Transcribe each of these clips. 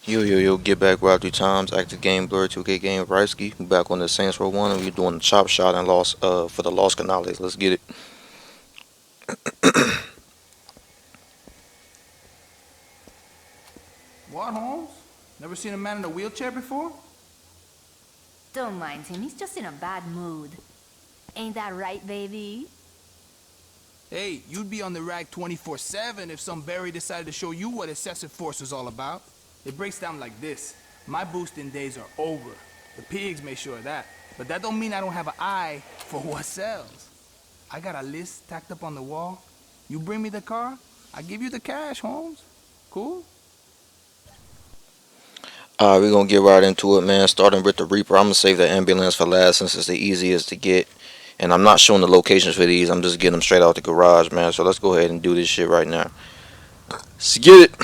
Yo, get back right through times, active game, blur, 2K game, Risky. We back on the Saints Row 1 and we're doing the chop shot and loss for the Lost Canales. Let's get it. What, Holmes? Never seen a man in a wheelchair before? Don't mind him, he's just in a bad mood. Ain't that right, baby? Hey, you'd be on the rag 24/7 if some Barry decided to show you what excessive force was all about. It breaks down like this. My boosting days are over. The pigs make sure of that. But that don't mean I don't have an eye for what sells. I got a list tacked up on the wall. You bring me the car, I give you the cash, Holmes. Cool? Alright, we're gonna get right into it, man. Starting with the Reaper. I'm gonna save the ambulance for last since it's the easiest to get. And I'm not showing the locations for these. I'm just getting them straight out the garage, man. So let's go ahead and do this shit right now. Let's get it.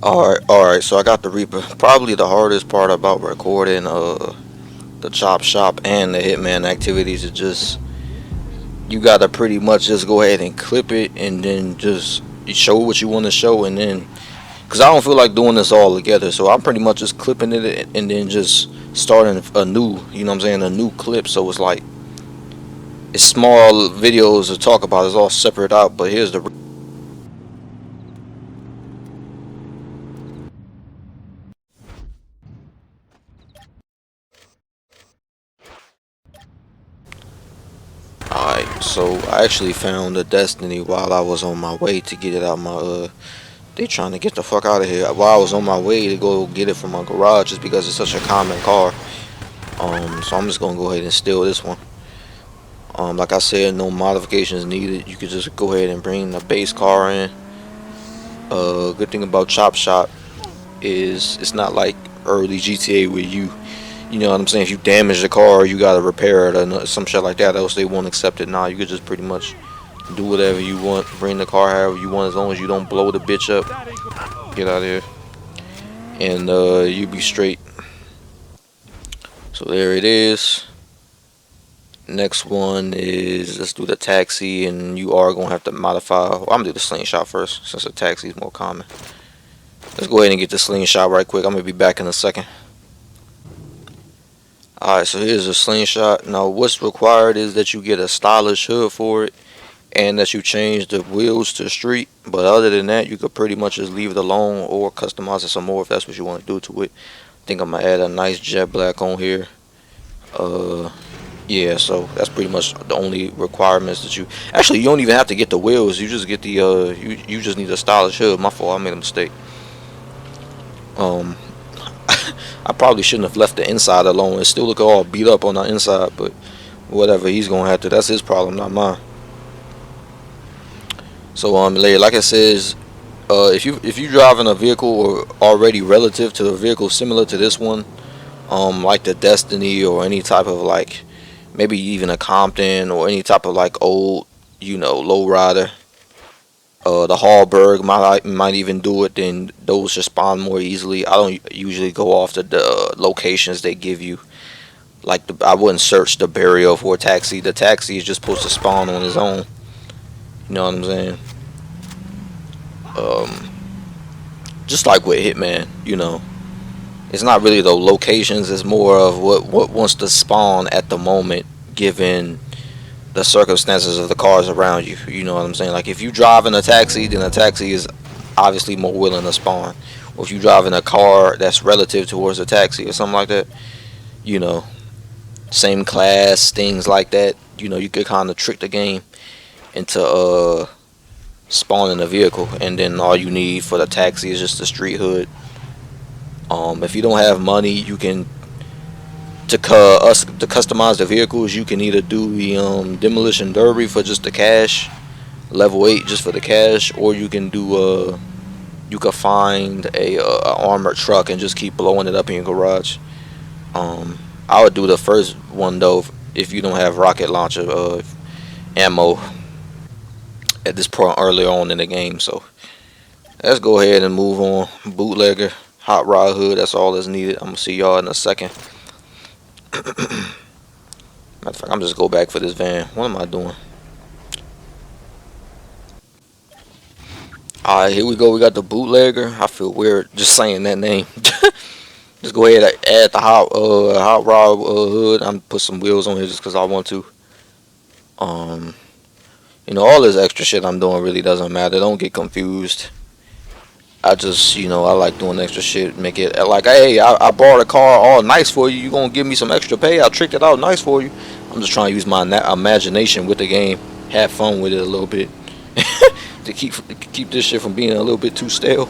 Alright, so I got the Reaper. Probably the hardest part about recording the chop shop and the hitman activities is just you gotta pretty much just go ahead and clip it and then just show what you want to show, and then because I don't feel like doing this all together, so I'm pretty much just clipping it and then just starting a new, you know what I'm saying, a new clip. So it's like it's small videos to talk about, it's all separate out. But here's the alright, so I actually found the Destiny while I was on my way to get it out my they trying to get the fuck out of here. While I was on my way to go get it from my garage, just because it's such a common car. So I'm just gonna go ahead and steal this one. Like I said, no modifications needed. You could just go ahead and bring the base car in. Good thing about Chop Shop is it's not like early GTA where you know what I'm saying, if you damage the car, you gotta repair it or some shit like that, else they won't accept it. Now you could just pretty much do whatever you want, bring the car however you want, as long as you don't blow the bitch up. Get out of here, and you be straight. So there it is. Next one is, let's do the taxi, and you are gonna have to modify. Well, I'm gonna do the slingshot first since the taxi is more common. Let's go ahead and get the slingshot right quick. I'm gonna be back in a second. Alright, so here's a slingshot. Now what's required is that you get a stylish hood for it and that you change the wheels to street. But other than that, you could pretty much just leave it alone or customize it some more if that's what you want to do to it. I think I'm gonna add a nice jet black on here. Yeah, so that's pretty much the only requirements that you actually, you don't even have to get the wheels. You just get the you just need a stylish hood. My fault, I made a mistake. um I probably shouldn't have left the inside alone. It still look all beat up on the inside, but whatever, he's gonna have to, that's his problem, not mine. So later, like I says, if you driving a vehicle or already relative to a vehicle similar to this one, like the Destiny or any type of like maybe even a Compton or any type of like old, you know, lowrider, the Hallberg might even do it. Then those should spawn more easily. I don't usually go off the locations they give you. Like I wouldn't search the burial for a taxi. The taxi is just supposed to spawn on his own. You know what I'm saying? Um, just like with Hitman, you know, it's not really the locations. It's more of what wants to spawn at the moment, given the circumstances of the cars around you. You know what I'm saying? Like if you drive in a taxi, then a taxi is obviously more willing to spawn. Or if you drive in a car that's relative towards a taxi or something like that, you know, same class, things like that. You know, you could kind of trick the game into spawning a vehicle, and then all you need for the taxi is just the street hood. If you don't have money, you can to customize the vehicles. You can either do the demolition derby for just the cash, level 8 just for the cash, or you can do you can find a armored truck and just keep blowing it up in your garage. I would do the first one though if you don't have rocket launcher ammo at this point earlier on in the game. So let's go ahead and move on. Bootlegger, hot rod hood, that's all that's needed. I'm gonna see y'all in a second. Matter of fact, I'm just go back for this van. What am I doing? Alright, here we go. We got the bootlegger. I feel weird just saying that name. Just go ahead and add the hot rod hood. I'm put some wheels on here just because I want to. Um, all this extra shit I'm doing really doesn't matter. Don't get confused. I just, I like doing extra shit. Make it like, hey, I bought a car all nice for you. You gonna give me some extra pay? I tricked it out nice for you. I'm just trying to use my imagination with the game. Have fun with it a little bit. To keep this shit from being a little bit too stale.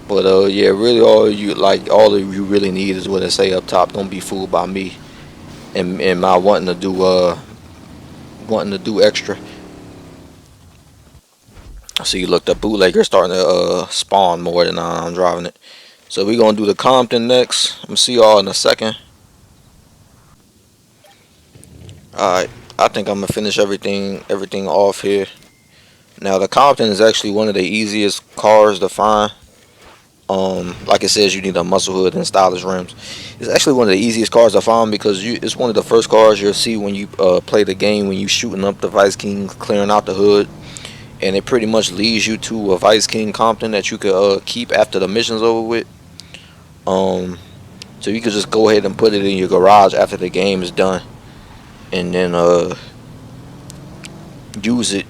But yeah, really all you really need is what I say up top. Don't be fooled by me and my wanting to do extra. See, look, the bootlegger starting to spawn more than I'm driving it. So we gonna do the Compton next. I'm gonna see y'all in a second. Alright, I think I'm gonna finish everything off here. Now the Compton is actually one of the easiest cars to find. Like it says, you need a muscle hood and stylish rims. It's actually one of the easiest cars to find because it's one of the first cars you'll see when you play the game, when you shooting up the Vice King, clearing out the hood, and it pretty much leads you to a Vice King Compton that you could keep after the mission's over with. So you could just go ahead and put it in your garage after the game is done, and then use it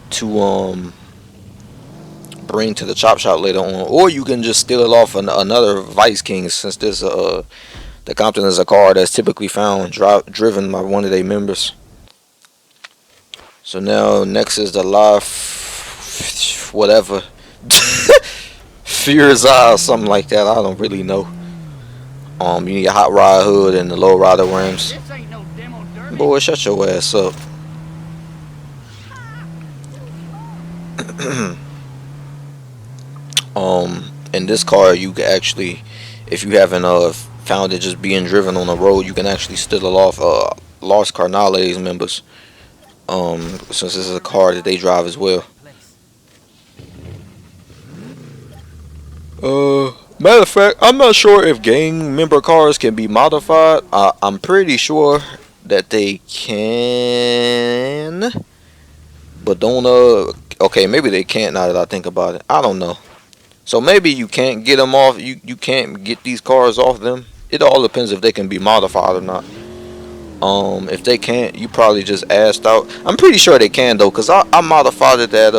to bring to the chop shop later on, or you can just steal it off another Vice King, since this the Compton is a car that's typically found driven by one of their members. So now next is the life whatever Fear's Eye or something like that. I don't really know. You need a hot rod hood and the low rider rims. Boy, shut your ass up. In this car you can actually, if you haven't found it just being driven on the road, you can actually steal it off lost Carnales members. Since this is a car that they drive as well. Matter of fact, I'm not sure if gang member cars can be modified. I'm pretty sure that they can, but don't okay, maybe they can't now that I think about it. I don't know. So maybe you can't get them off. You can't get these cars off them. It all depends if they can be modified or not. If they can't, you probably just asked out. I'm pretty sure they can though, cause I modified it that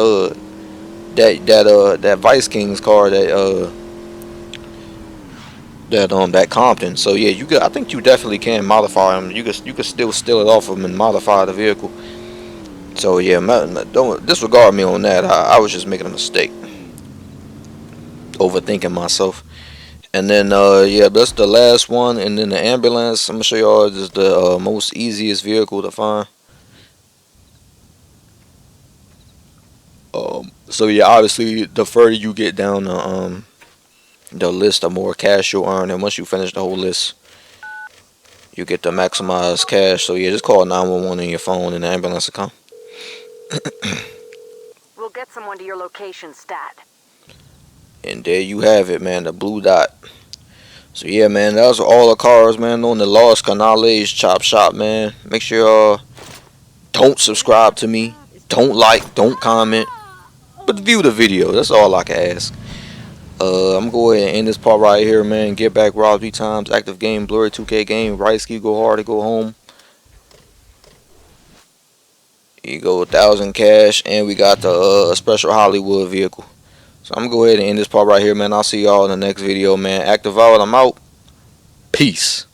Vice King's car that Compton. So yeah, I think you definitely can modify them. You could still steal it off of them and modify the vehicle. So yeah, don't disregard me on that. I was just making a mistake, overthinking myself. And then yeah, that's the last one. And then the ambulance. I'm gonna show y'all just the most easiest vehicle to find. So yeah, obviously the further you get down the list, the more cash you'll earn. And once you finish the whole list, you get the maximized cash. So yeah, just call 911 on your phone and the ambulance will come. We'll get someone to your location, stat. And there you have it, man, the blue dot. So yeah, man, that was all the cars, man, on the Lost Carnales Chop Shop, man. Make sure y'all don't subscribe to me, don't like, don't comment, but view the video. That's all I can ask. I'm gonna go ahead and end this part right here, man. Get back, Rob 3 times, active game, blurry 2K game, right ski, go hard to go home. You go 1,000 cash, and we got the special Hollywood vehicle. So I'm gonna go ahead and end this part right here, man. I'll see y'all in the next video, man. Active out, I'm out. Peace.